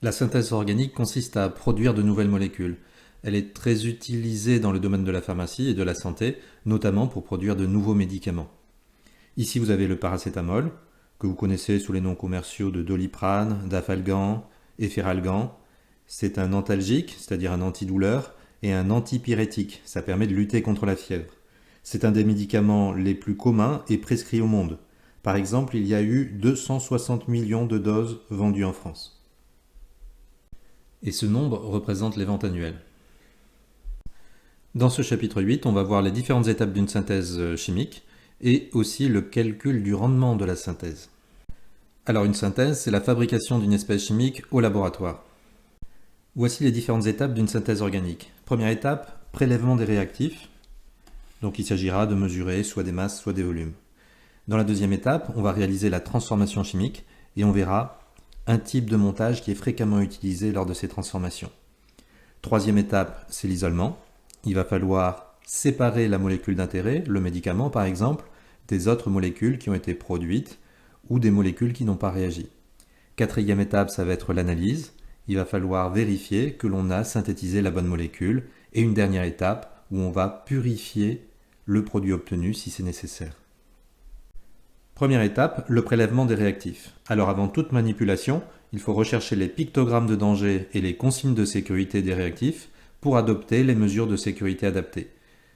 La synthèse organique consiste à produire de nouvelles molécules. Elle est très utilisée dans le domaine de la pharmacie et de la santé, notamment pour produire de nouveaux médicaments. Ici, vous avez le paracétamol, que vous connaissez sous les noms commerciaux de Doliprane, Dafalgan, Efferalgan. C'est un antalgique, c'est-à-dire un antidouleur, et un antipyrétique. Ça permet de lutter contre la fièvre. C'est un des médicaments les plus communs et prescrits au monde. Par exemple, il y a eu 260 millions de doses vendues en France. Et ce nombre représente les ventes annuelles. Dans ce chapitre 8, on va voir les différentes étapes d'une synthèse chimique et aussi le calcul du rendement de la synthèse. Alors une synthèse, c'est la fabrication d'une espèce chimique au laboratoire. Voici les différentes étapes d'une synthèse organique. Première étape, prélèvement des réactifs. Donc il s'agira de mesurer soit des masses, soit des volumes. Dans la deuxième étape, on va réaliser la transformation chimique et on verra un type de montage qui est fréquemment utilisé lors de ces transformations. Troisième étape, c'est l'isolement. Il va falloir séparer la molécule d'intérêt, le médicament par exemple, des autres molécules qui ont été produites ou des molécules qui n'ont pas réagi. Quatrième étape, ça va être l'analyse. Il va falloir vérifier que l'on a synthétisé la bonne molécule. Et une dernière étape où on va purifier le produit obtenu si c'est nécessaire. Première étape, le prélèvement des réactifs. Alors avant toute manipulation, il faut rechercher les pictogrammes de danger et les consignes de sécurité des réactifs pour adopter les mesures de sécurité adaptées.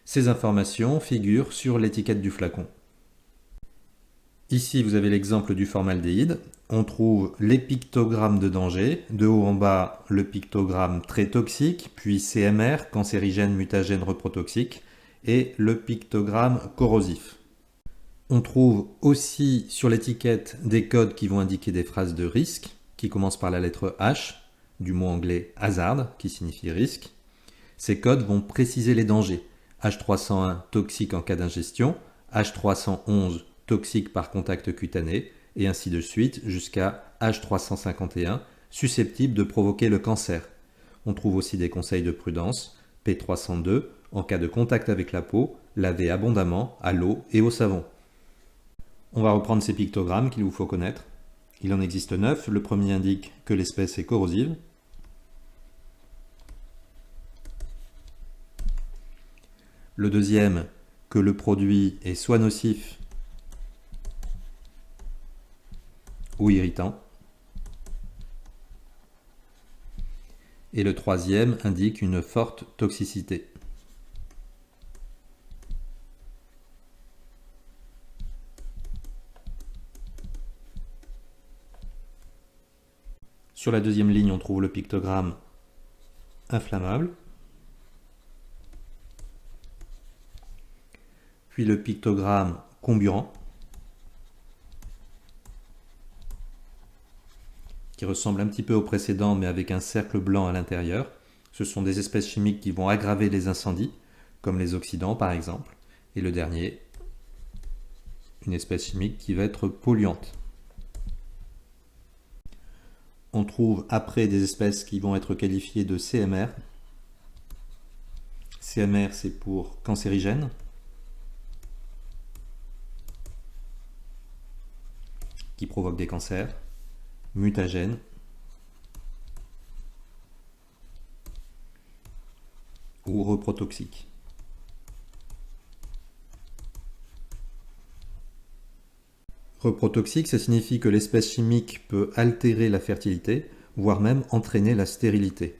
Ces informations figurent sur l'étiquette du flacon. Ici, vous avez l'exemple du formaldéhyde. On trouve les pictogrammes de danger. De haut en bas, le pictogramme très toxique, puis CMR, cancérigène, mutagène, reprotoxique, et le pictogramme corrosif. On trouve aussi sur l'étiquette des codes qui vont indiquer des phrases de risque, qui commencent par la lettre H, du mot anglais hazard, qui signifie risque. Ces codes vont préciser les dangers. H301, toxique en cas d'ingestion, H311, toxique par contact cutané, et ainsi de suite jusqu'à H351, susceptible de provoquer le cancer. On trouve aussi des conseils de prudence, P302, en cas de contact avec la peau, laver abondamment à l'eau et au savon. On va reprendre ces pictogrammes qu'il vous faut connaître. Il en existe 9. Le premier indique que l'espèce est corrosive. Le deuxième, que le produit est soit nocif ou irritant. Et le troisième indique une forte toxicité. Sur la deuxième ligne, on trouve le pictogramme inflammable, puis le pictogramme comburant, qui ressemble un petit peu au précédent, mais avec un cercle blanc à l'intérieur. Ce sont des espèces chimiques qui vont aggraver les incendies, comme les oxydants par exemple. Et le dernier, une espèce chimique qui va être polluante. On trouve après des espèces qui vont être qualifiées de CMR. CMR, c'est pour cancérigène. Qui provoque des cancers. Mutagène. Ou reprotoxique. Reprotoxique, ça signifie que l'espèce chimique peut altérer la fertilité, voire même entraîner la stérilité.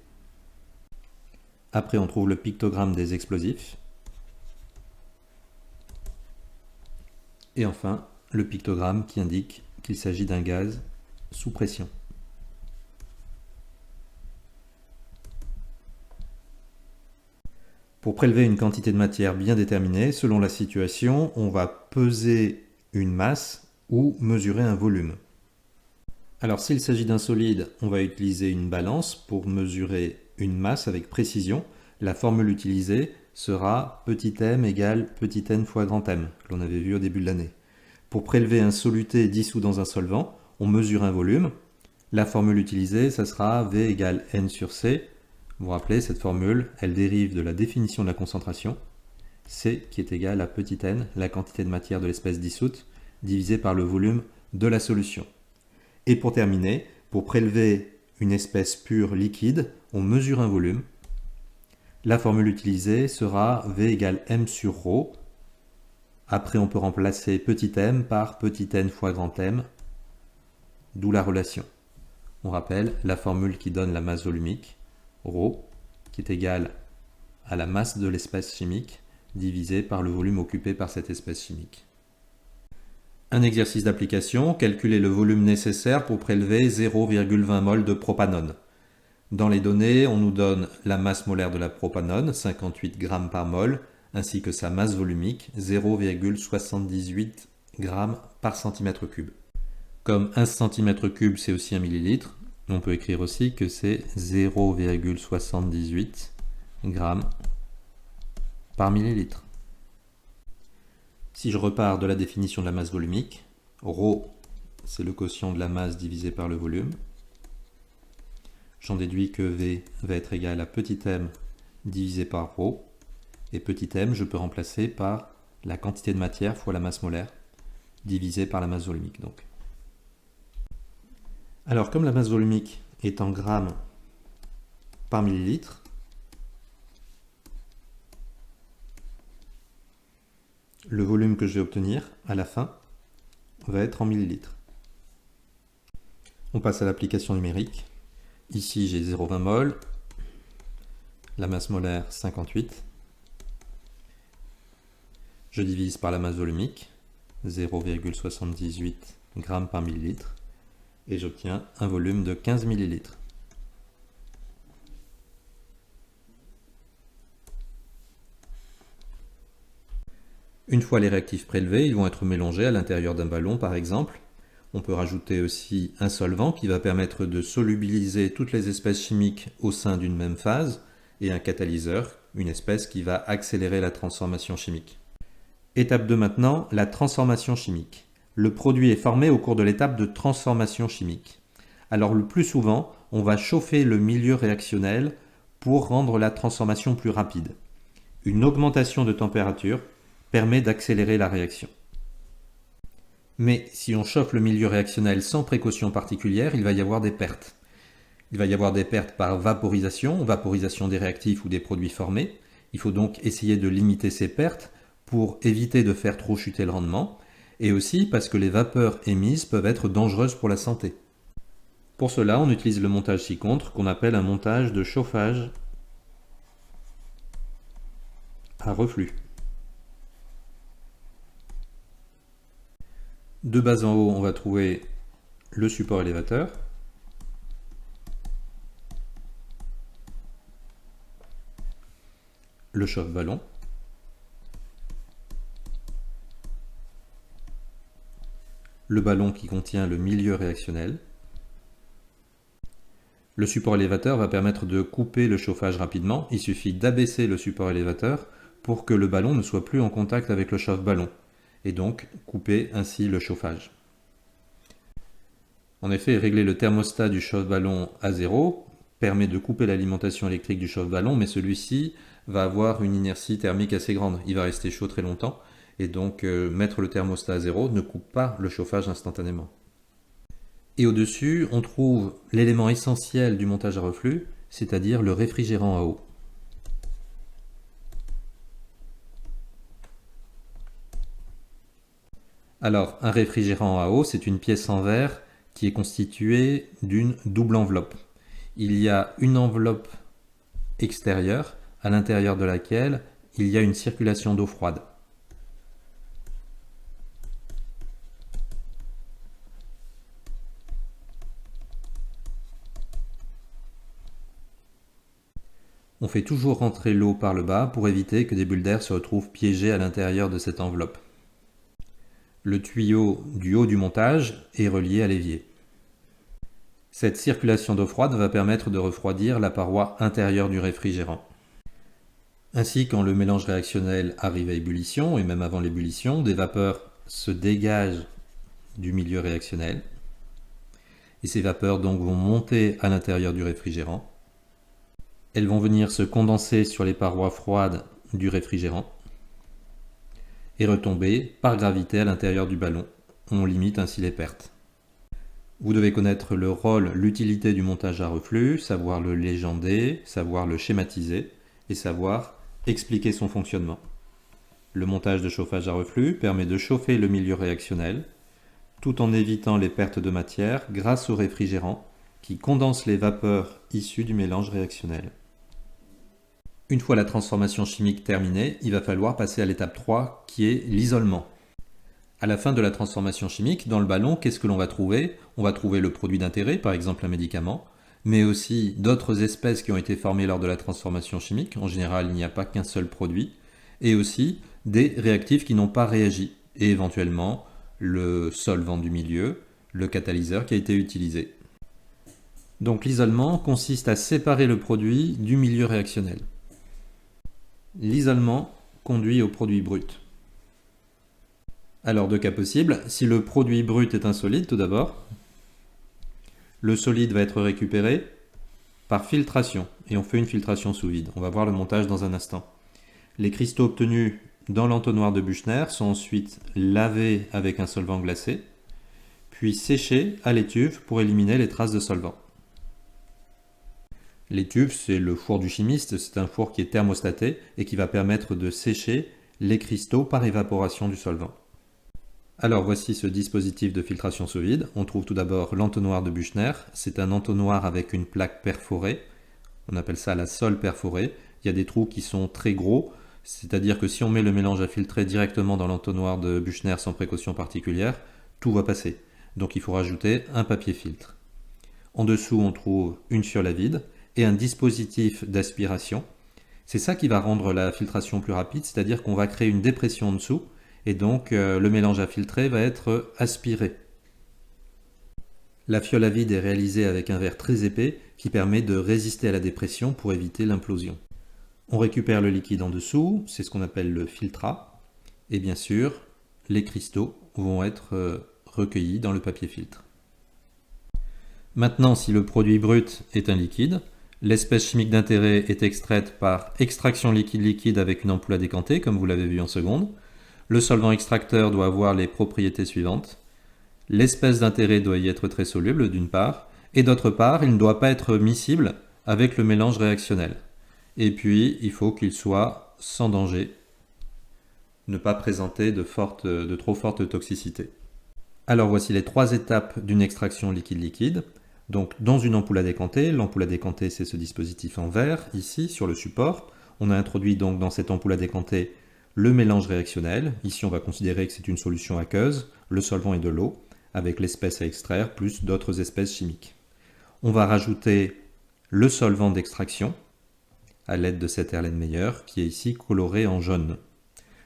Après, on trouve le pictogramme des explosifs. Et enfin, le pictogramme qui indique qu'il s'agit d'un gaz sous pression. Pour prélever une quantité de matière bien déterminée, selon la situation, on va peser une masse ou mesurer un volume. Alors s'il s'agit d'un solide, on va utiliser une balance pour mesurer une masse avec précision. La formule utilisée sera petit m égale petit n fois grand M, que l'on avait vu au début de l'année. Pour prélever un soluté dissous dans un solvant, on mesure un volume. La formule utilisée, ça sera V égale N sur C. Vous vous rappelez, cette formule, elle dérive de la définition de la concentration. C qui est égal à petit n, la quantité de matière de l'espèce dissoute, divisé par le volume de la solution. Et pour terminer, pour prélever une espèce pure liquide, on mesure un volume. La formule utilisée sera V égale M sur ρ. Après, on peut remplacer petit m par petit n fois grand M, d'où la relation. On rappelle la formule qui donne la masse volumique, ρ, qui est égale à la masse de l'espèce chimique divisé par le volume occupé par cette espèce chimique. Un exercice d'application, calculer le volume nécessaire pour prélever 0,20 mol de propanone. Dans les données, on nous donne la masse molaire de la propanone, 58 g par mol, ainsi que sa masse volumique, 0,78 g par cm3. Comme 1 cm3 c'est aussi 1 ml, on peut écrire aussi que c'est 0,78 g par millilitre. Si je repars de la définition de la masse volumique, ρ, c'est le quotient de la masse divisé par le volume. J'en déduis que V va être égal à petit m divisé par ρ, et petit m, je peux remplacer par la quantité de matière fois la masse molaire, divisé par la masse volumique. Donc. Alors, comme la masse volumique est en grammes par millilitre, le volume que je vais obtenir à la fin va être en millilitres. On passe à l'application numérique. Ici, j'ai 0,20 mol, la masse molaire 58. Je divise par la masse volumique, 0,78 g par millilitre, et j'obtiens un volume de 15 millilitres. Une fois les réactifs prélevés, ils vont être mélangés à l'intérieur d'un ballon par exemple. On peut rajouter aussi un solvant qui va permettre de solubiliser toutes les espèces chimiques au sein d'une même phase, et un catalyseur, une espèce qui va accélérer la transformation chimique. Étape 2 maintenant, la transformation chimique. Le produit est formé au cours de l'étape de transformation chimique. Alors le plus souvent, on va chauffer le milieu réactionnel pour rendre la transformation plus rapide. Une augmentation de température permet d'accélérer la réaction. Mais si on chauffe le milieu réactionnel sans précaution particulière, il va y avoir des pertes. Il va y avoir des pertes par vaporisation des réactifs ou des produits formés. Il faut donc essayer de limiter ces pertes pour éviter de faire trop chuter le rendement, et aussi parce que les vapeurs émises peuvent être dangereuses pour la santé. Pour cela, on utilise le montage ci-contre qu'on appelle un montage de chauffage à reflux. De bas en haut, on va trouver le support élévateur, le chauffe-ballon, le ballon qui contient le milieu réactionnel. Le support élévateur va permettre de couper le chauffage rapidement. Il suffit d'abaisser le support élévateur pour que le ballon ne soit plus en contact avec le chauffe-ballon, et donc couper ainsi le chauffage. En effet, régler le thermostat du chauffe-ballon à 0 permet de couper l'alimentation électrique du chauffe-ballon, mais celui-ci va avoir une inertie thermique assez grande. Il va rester chaud très longtemps, et donc mettre le thermostat à 0 ne coupe pas le chauffage instantanément. Et au-dessus, on trouve l'élément essentiel du montage à reflux, c'est-à-dire le réfrigérant à eau. Alors, un réfrigérant à eau, c'est une pièce en verre qui est constituée d'une double enveloppe. Il y a une enveloppe extérieure à l'intérieur de laquelle il y a une circulation d'eau froide. On fait toujours rentrer l'eau par le bas pour éviter que des bulles d'air se retrouvent piégées à l'intérieur de cette enveloppe. Le tuyau du haut du montage est relié à l'évier. Cette circulation d'eau froide va permettre de refroidir la paroi intérieure du réfrigérant. Ainsi, quand le mélange réactionnel arrive à ébullition, et même avant l'ébullition, des vapeurs se dégagent du milieu réactionnel. Et ces vapeurs donc vont monter à l'intérieur du réfrigérant. Elles vont venir se condenser sur les parois froides du réfrigérant et retomber par gravité à l'intérieur du ballon. On limite ainsi les pertes. Vous devez connaître le rôle, l'utilité du montage à reflux, savoir le légender, savoir le schématiser et savoir expliquer son fonctionnement. Le montage de chauffage à reflux permet de chauffer le milieu réactionnel tout en évitant les pertes de matière grâce au réfrigérant qui condense les vapeurs issues du mélange réactionnel. Une fois la transformation chimique terminée, il va falloir passer à l'étape 3 qui est l'isolement. À la fin de la transformation chimique, dans le ballon, qu'est-ce que l'on va trouver? On va trouver le produit d'intérêt, par exemple un médicament, mais aussi d'autres espèces qui ont été formées lors de la transformation chimique. En général, il n'y a pas qu'un seul produit. Et aussi des réactifs qui n'ont pas réagi. Et éventuellement, le solvant du milieu, le catalyseur qui a été utilisé. Donc l'isolement consiste à séparer le produit du milieu réactionnel. L'isolement conduit au produit brut. Alors, deux cas possibles. Si le produit brut est un solide, tout d'abord, le solide va être récupéré par filtration, et on fait une filtration sous vide. On va voir le montage dans un instant. Les cristaux obtenus dans l'entonnoir de Büchner sont ensuite lavés avec un solvant glacé, puis séchés à l'étuve pour éliminer les traces de solvant. L'étuve, c'est le four du chimiste, c'est un four qui est thermostaté et qui va permettre de sécher les cristaux par évaporation du solvant. Alors voici ce dispositif de filtration sous vide. On trouve tout d'abord l'entonnoir de Büchner. C'est un entonnoir avec une plaque perforée. On appelle ça la sole perforée. Il y a des trous qui sont très gros, c'est-à-dire que si on met le mélange à filtrer directement dans l'entonnoir de Büchner sans précaution particulière, tout va passer. Donc il faut rajouter un papier filtre. En dessous, on trouve une fiole à vide et un dispositif d'aspiration. C'est ça qui va rendre la filtration plus rapide, c'est-à-dire qu'on va créer une dépression en dessous et donc le mélange à filtrer va être aspiré. La fiole à vide est réalisée avec un verre très épais qui permet de résister à la dépression pour éviter l'implosion. On récupère le liquide en dessous, c'est ce qu'on appelle le filtrat, et bien sûr, les cristaux vont être recueillis dans le papier filtre. Maintenant, si le produit brut est un liquide, l'espèce chimique d'intérêt est extraite par extraction liquide-liquide avec une ampoule à décanter, comme vous l'avez vu en seconde. Le solvant extracteur doit avoir les propriétés suivantes. L'espèce d'intérêt doit y être très soluble, d'une part, et d'autre part, il ne doit pas être miscible avec le mélange réactionnel. Et puis, il faut qu'il soit sans danger, ne pas présenter de trop forte toxicité. Alors voici les 3 étapes d'une extraction liquide-liquide. Donc dans une ampoule à décanter, l'ampoule à décanter c'est ce dispositif en verre, ici sur le support. On a introduit donc dans cette ampoule à décanter le mélange réactionnel. Ici on va considérer que c'est une solution aqueuse, le solvant est de l'eau, avec l'espèce à extraire plus d'autres espèces chimiques. On va rajouter le solvant d'extraction à l'aide de cet Erlenmeyer qui est ici coloré en jaune.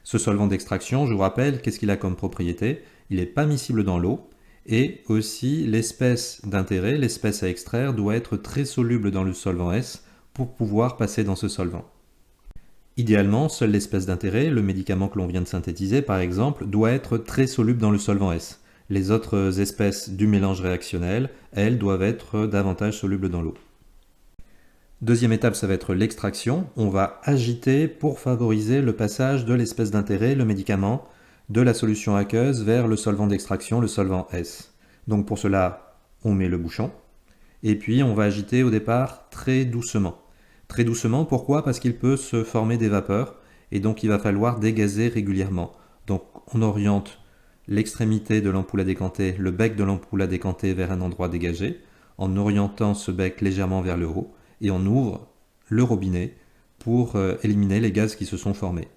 Ce solvant d'extraction, je vous rappelle, qu'est-ce qu'il a comme propriété? Il n'est pas miscible dans l'eau et aussi l'espèce d'intérêt, l'espèce à extraire, doit être très soluble dans le solvant S pour pouvoir passer dans ce solvant. Idéalement, seule l'espèce d'intérêt, le médicament que l'on vient de synthétiser par exemple, doit être très soluble dans le solvant S. Les autres espèces du mélange réactionnel, elles, doivent être davantage solubles dans l'eau. Deuxième étape, ça va être l'extraction. On va agiter pour favoriser le passage de l'espèce d'intérêt, le médicament, de la solution aqueuse vers le solvant d'extraction, le solvant S. Donc pour cela, on met le bouchon, et puis on va agiter au départ très doucement. Très doucement, pourquoi? Parce qu'il peut se former des vapeurs, et donc il va falloir dégazer régulièrement. Donc on oriente l'extrémité de l'ampoule à décanter, le bec de l'ampoule à décanter vers un endroit dégagé, en orientant ce bec légèrement vers le haut, et on ouvre le robinet pour éliminer les gaz qui se sont formés.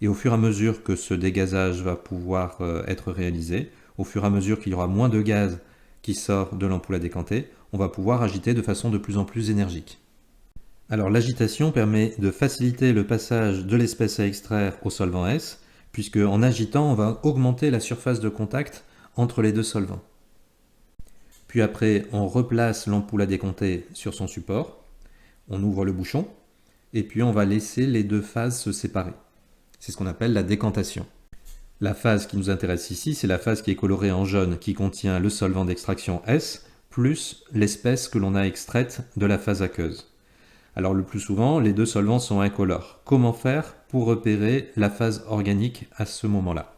Et au fur et à mesure que ce dégazage va pouvoir être réalisé, au fur et à mesure qu'il y aura moins de gaz qui sort de l'ampoule à décanter, on va pouvoir agiter de façon de plus en plus énergique. Alors l'agitation permet de faciliter le passage de l'espèce à extraire au solvant S, puisque en agitant, on va augmenter la surface de contact entre les deux solvants. Puis après, on replace l'ampoule à décanter sur son support, on ouvre le bouchon, et puis on va laisser les deux phases se séparer. C'est ce qu'on appelle la décantation. La phase qui nous intéresse ici, c'est la phase qui est colorée en jaune, qui contient le solvant d'extraction S, plus l'espèce que l'on a extraite de la phase aqueuse. Alors le plus souvent, les deux solvants sont incolores. Comment faire pour repérer la phase organique à ce moment-là?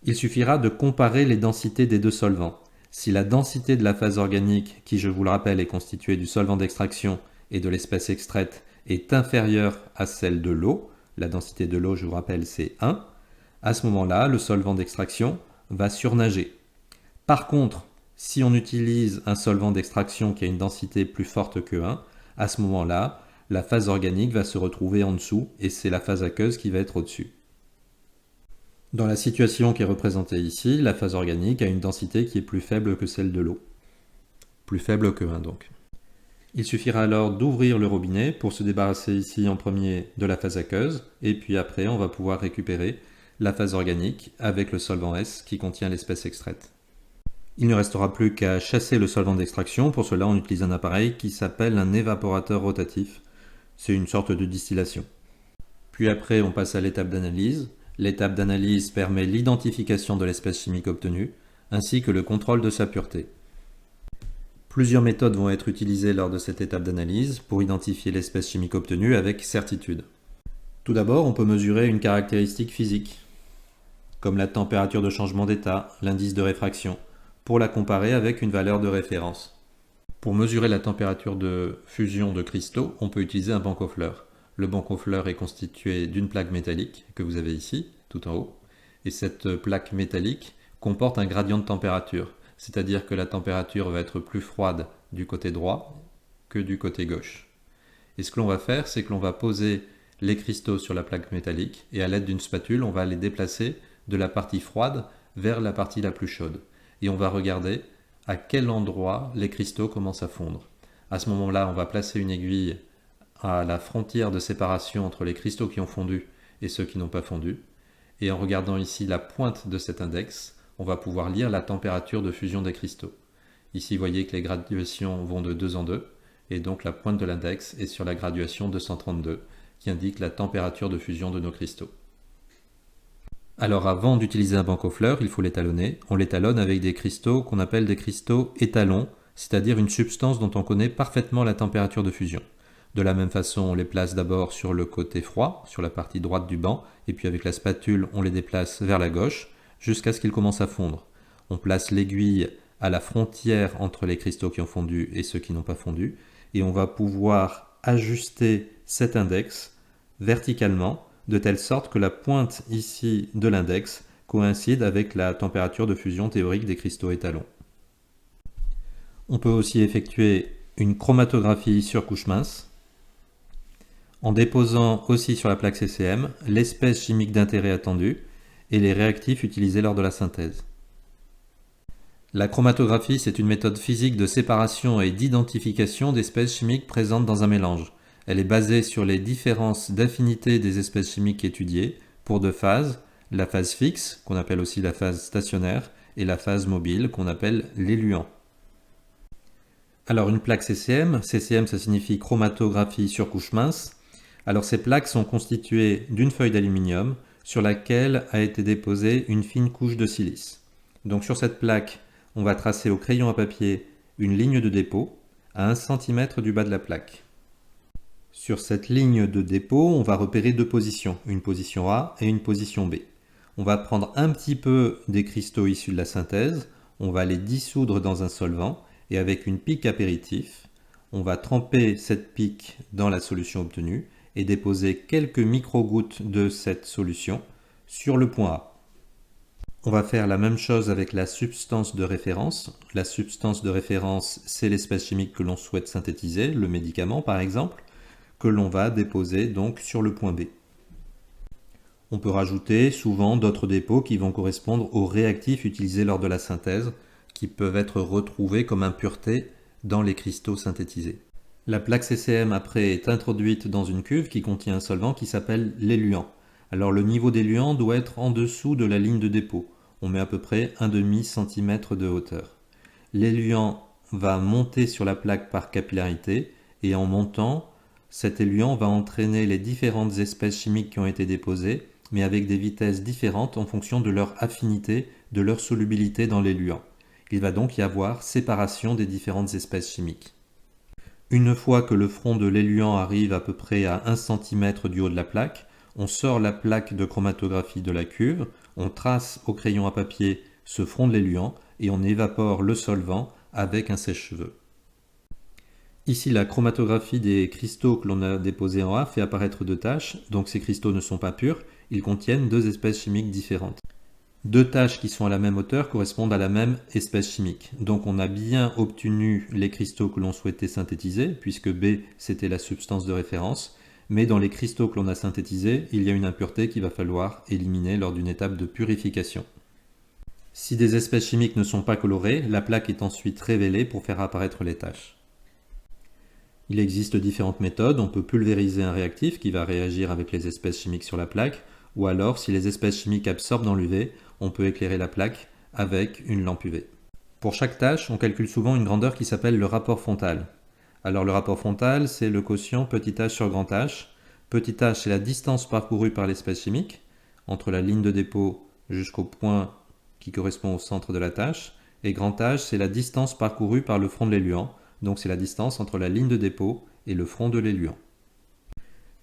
Il suffira de comparer les densités des deux solvants. Si la densité de la phase organique, qui je vous le rappelle est constituée du solvant d'extraction et de l'espèce extraite, est inférieure à celle de l'eau, la densité de l'eau, je vous rappelle, c'est 1, à ce moment-là, le solvant d'extraction va surnager. Par contre, si on utilise un solvant d'extraction qui a une densité plus forte que 1, à ce moment-là, la phase organique va se retrouver en dessous et c'est la phase aqueuse qui va être au-dessus. Dans la situation qui est représentée ici, la phase organique a une densité qui est plus faible que celle de l'eau. Plus faible que 1 donc. Il suffira alors d'ouvrir le robinet pour se débarrasser ici en premier de la phase aqueuse, et puis après on va pouvoir récupérer la phase organique avec le solvant S qui contient l'espèce extraite. Il ne restera plus qu'à chasser le solvant d'extraction. Pour cela on utilise un appareil qui s'appelle un évaporateur rotatif. C'est une sorte de distillation. Puis après on passe à l'étape d'analyse. L'étape d'analyse permet l'identification de l'espèce chimique obtenue, ainsi que le contrôle de sa pureté. Plusieurs méthodes vont être utilisées lors de cette étape d'analyse pour identifier l'espèce chimique obtenue avec certitude. Tout d'abord, on peut mesurer une caractéristique physique, comme la température de changement d'état, l'indice de réfraction, pour la comparer avec une valeur de référence. Pour mesurer la température de fusion de cristaux, on peut utiliser un banc aux fleurs. Le banc aux fleurs est constitué d'une plaque métallique, que vous avez ici, tout en haut, et cette plaque métallique comporte un gradient de température. C'est-à-dire que la température va être plus froide du côté droit que du côté gauche. Et ce que l'on va faire, c'est que l'on va poser les cristaux sur la plaque métallique et à l'aide d'une spatule, on va les déplacer de la partie froide vers la partie la plus chaude. Et on va regarder à quel endroit les cristaux commencent à fondre. À ce moment-là, on va placer une aiguille à la frontière de séparation entre les cristaux qui ont fondu et ceux qui n'ont pas fondu. Et en regardant ici la pointe de cet index, on va pouvoir lire la température de fusion des cristaux. Ici, vous voyez que les graduations vont de 2 en 2, et donc la pointe de l'index est sur la graduation 232, qui indique la température de fusion de nos cristaux. Alors avant d'utiliser un banc aux fleurs, il faut l'étalonner. On l'étalonne avec des cristaux qu'on appelle des cristaux étalons, c'est-à-dire une substance dont on connaît parfaitement la température de fusion. De la même façon, on les place d'abord sur le côté froid, sur la partie droite du banc, et puis avec la spatule, on les déplace vers la gauche, jusqu'à ce qu'ils commencent à fondre. On place l'aiguille à la frontière entre les cristaux qui ont fondu et ceux qui n'ont pas fondu, et on va pouvoir ajuster cet index verticalement, de telle sorte que la pointe ici de l'index coïncide avec la température de fusion théorique des cristaux étalons. On peut aussi effectuer une chromatographie sur couche mince, en déposant aussi sur la plaque CCM l'espèce chimique d'intérêt attendue, et les réactifs utilisés lors de la synthèse. La chromatographie, c'est une méthode physique de séparation et d'identification d'espèces chimiques présentes dans un mélange. Elle est basée sur les différences d'affinité des espèces chimiques étudiées pour deux phases, la phase fixe, qu'on appelle aussi la phase stationnaire, et la phase mobile, qu'on appelle l'éluant. Alors une plaque CCM, CCM ça signifie chromatographie sur couche mince. Alors ces plaques sont constituées d'une feuille d'aluminium, sur laquelle a été déposée une fine couche de silice. Donc sur cette plaque, on va tracer au crayon à papier une ligne de dépôt à 1 cm du bas de la plaque. Sur cette ligne de dépôt, on va repérer deux positions, une position A et une position B. On va prendre un petit peu des cristaux issus de la synthèse, on va les dissoudre dans un solvant et avec une pique apéritif, on va tremper cette pique dans la solution obtenue et déposer quelques microgouttes de cette solution sur le point A. On va faire la même chose avec la substance de référence. La substance de référence, c'est l'espèce chimique que l'on souhaite synthétiser, le médicament par exemple, que l'on va déposer donc sur le point B. On peut rajouter souvent d'autres dépôts qui vont correspondre aux réactifs utilisés lors de la synthèse, qui peuvent être retrouvés comme impuretés dans les cristaux synthétisés. La plaque CCM après est introduite dans une cuve qui contient un solvant qui s'appelle l'éluant. Alors le niveau d'éluant doit être en dessous de la ligne de dépôt. On met à peu près 1/2 cm de hauteur. L'éluant va monter sur la plaque par capillarité et en montant, cet éluant va entraîner les différentes espèces chimiques qui ont été déposées, mais avec des vitesses différentes en fonction de leur affinité, de leur solubilité dans l'éluant. Il va donc y avoir séparation des différentes espèces chimiques. Une fois que le front de l'éluant arrive à peu près à 1 cm du haut de la plaque, on sort la plaque de chromatographie de la cuve, on trace au crayon à papier ce front de l'éluant et on évapore le solvant avec un sèche-cheveux. Ici, la chromatographie des cristaux que l'on a déposés en A fait apparaître deux taches, donc ces cristaux ne sont pas purs, ils contiennent deux espèces chimiques différentes. Deux taches qui sont à la même hauteur correspondent à la même espèce chimique. Donc on a bien obtenu les cristaux que l'on souhaitait synthétiser, puisque B c'était la substance de référence, mais dans les cristaux que l'on a synthétisés, il y a une impureté qu'il va falloir éliminer lors d'une étape de purification. Si des espèces chimiques ne sont pas colorées, la plaque est ensuite révélée pour faire apparaître les taches. Il existe différentes méthodes, on peut pulvériser un réactif qui va réagir avec les espèces chimiques sur la plaque, ou alors si les espèces chimiques absorbent dans l'UV, on peut éclairer la plaque avec une lampe UV. Pour chaque tâche, on calcule souvent une grandeur qui s'appelle le rapport frontal. Alors le rapport frontal, c'est le quotient petit h sur grand H. Petit h, c'est la distance parcourue par l'espèce chimique, entre la ligne de dépôt jusqu'au point qui correspond au centre de la tâche, et grand H, c'est la distance parcourue par le front de l'éluant, donc c'est la distance entre la ligne de dépôt et le front de l'éluant.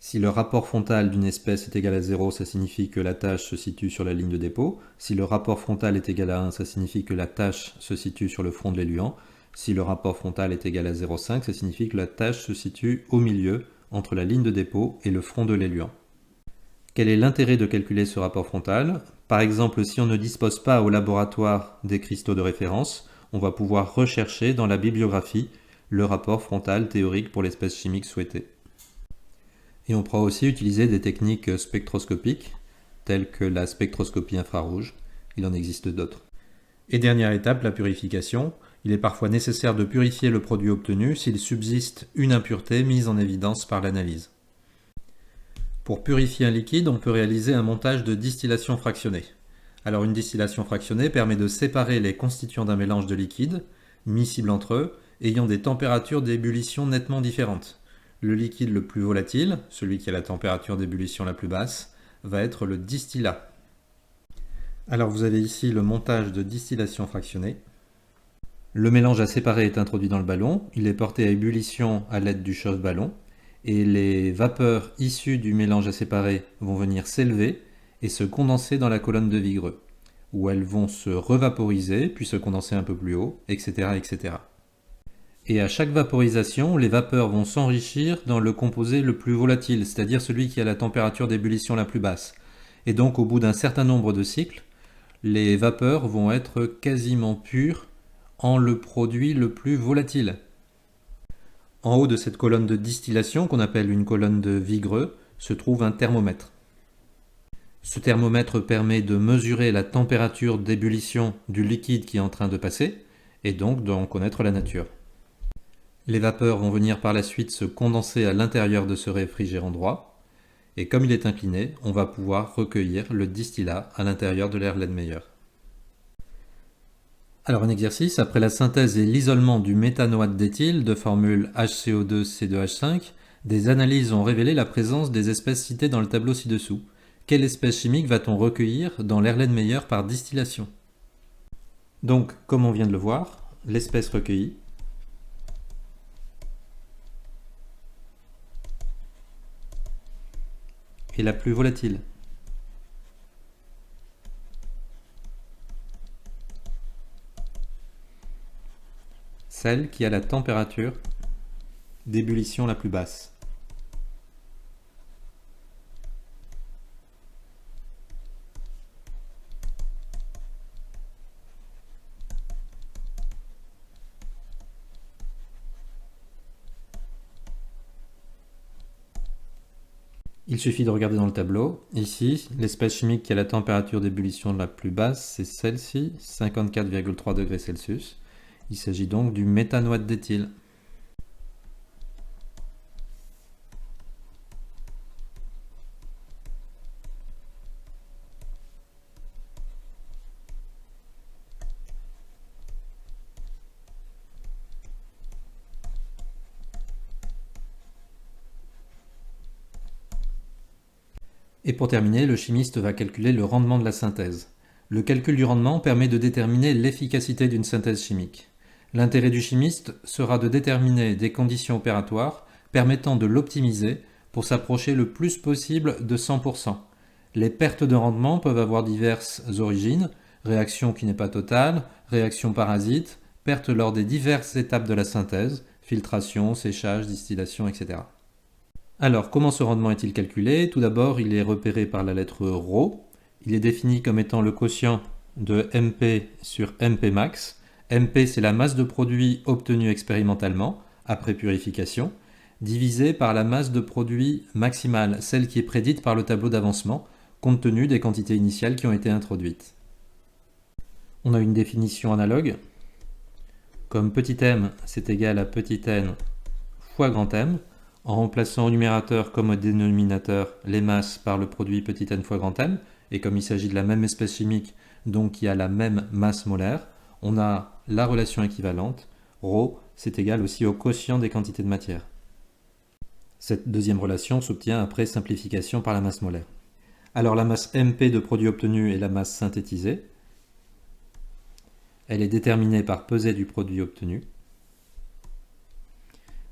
Si le rapport frontal d'une espèce est égal à 0, ça signifie que la tâche se situe sur la ligne de dépôt. Si le rapport frontal est égal à 1, ça signifie que la tâche se situe sur le front de l'éluant. Si le rapport frontal est égal à 0,5, ça signifie que la tâche se situe au milieu, entre la ligne de dépôt et le front de l'éluant. Quel est l'intérêt de calculer ce rapport frontal? Par exemple, si on ne dispose pas au laboratoire des cristaux de référence, on va pouvoir rechercher dans la bibliographie le rapport frontal théorique pour l'espèce chimique souhaitée. Et on pourra aussi utiliser des techniques spectroscopiques, telles que la spectroscopie infrarouge. Il en existe d'autres. Et dernière étape, la purification. Il est parfois nécessaire de purifier le produit obtenu s'il subsiste une impureté mise en évidence par l'analyse. Pour purifier un liquide, on peut réaliser un montage de distillation fractionnée. Alors une distillation fractionnée permet de séparer les constituants d'un mélange de liquides, miscibles entre eux, ayant des températures d'ébullition nettement différentes. Le liquide le plus volatile, celui qui a la température d'ébullition la plus basse, va être le distillat. Alors vous avez ici le montage de distillation fractionnée. Le mélange à séparer est introduit dans le ballon, il est porté à ébullition à l'aide du chauffe-ballon, et les vapeurs issues du mélange à séparer vont venir s'élever et se condenser dans la colonne de Vigreux, où elles vont se revaporiser, puis se condenser un peu plus haut, etc. etc. Et à chaque vaporisation, les vapeurs vont s'enrichir dans le composé le plus volatile, c'est-à-dire celui qui a la température d'ébullition la plus basse. Et donc au bout d'un certain nombre de cycles, les vapeurs vont être quasiment pures en le produit le plus volatile. En haut de cette colonne de distillation, qu'on appelle une colonne de Vigreux, se trouve un thermomètre. Ce thermomètre permet de mesurer la température d'ébullition du liquide qui est en train de passer, et donc d'en connaître la nature. Les vapeurs vont venir par la suite se condenser à l'intérieur de ce réfrigérant droit, et comme il est incliné, on va pouvoir recueillir le distillat à l'intérieur de l'Erlenmeyer. Alors un exercice, après la synthèse et l'isolement du méthanoate d'éthyle de formule HCO2C2H5, des analyses ont révélé la présence des espèces citées dans le tableau ci-dessous. Quelle espèce chimique va-t-on recueillir dans l'Erlenmeyer par distillation? Donc, comme on vient de le voir, l'espèce recueillie est la plus volatile. Celle qui a la température d'ébullition la plus basse. Il suffit de regarder dans le tableau. Ici, l'espèce chimique qui a la température d'ébullition la plus basse, c'est celle-ci, 54,3 degrés Celsius. Il s'agit donc du méthanoate d'éthyle. Et pour terminer, le chimiste va calculer le rendement de la synthèse. Le calcul du rendement permet de déterminer l'efficacité d'une synthèse chimique. L'intérêt du chimiste sera de déterminer des conditions opératoires permettant de l'optimiser pour s'approcher le plus possible de 100%. Les pertes de rendement peuvent avoir diverses origines, réaction qui n'est pas totale, réaction parasite, perte lors des diverses étapes de la synthèse, filtration, séchage, distillation, etc. Alors, comment ce rendement est-il calculé? Tout d'abord, il est repéré par la lettre ρ. Il est défini comme étant le quotient de MP sur MP max. MP, c'est la masse de produit obtenue expérimentalement, après purification, divisé par la masse de produit maximale, celle qui est prédite par le tableau d'avancement, compte tenu des quantités initiales qui ont été introduites. On a une définition analogue. Comme petit m, c'est égal à petit n fois grand M, en remplaçant au numérateur comme au dénominateur les masses par le produit petit n fois grand M, et comme il s'agit de la même espèce chimique, donc qui a la même masse molaire, on a la relation équivalente, ρ, c'est égal aussi au quotient des quantités de matière. Cette deuxième relation s'obtient après simplification par la masse molaire. Alors la masse MP de produit obtenu est la masse synthétisée. Elle est déterminée par pesée du produit obtenu.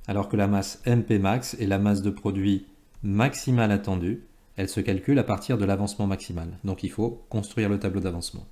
Alors que la masse MP max est la masse de produit maximale attendue. Elle se calcule à partir de l'avancement maximal. Donc il faut construire le tableau d'avancement.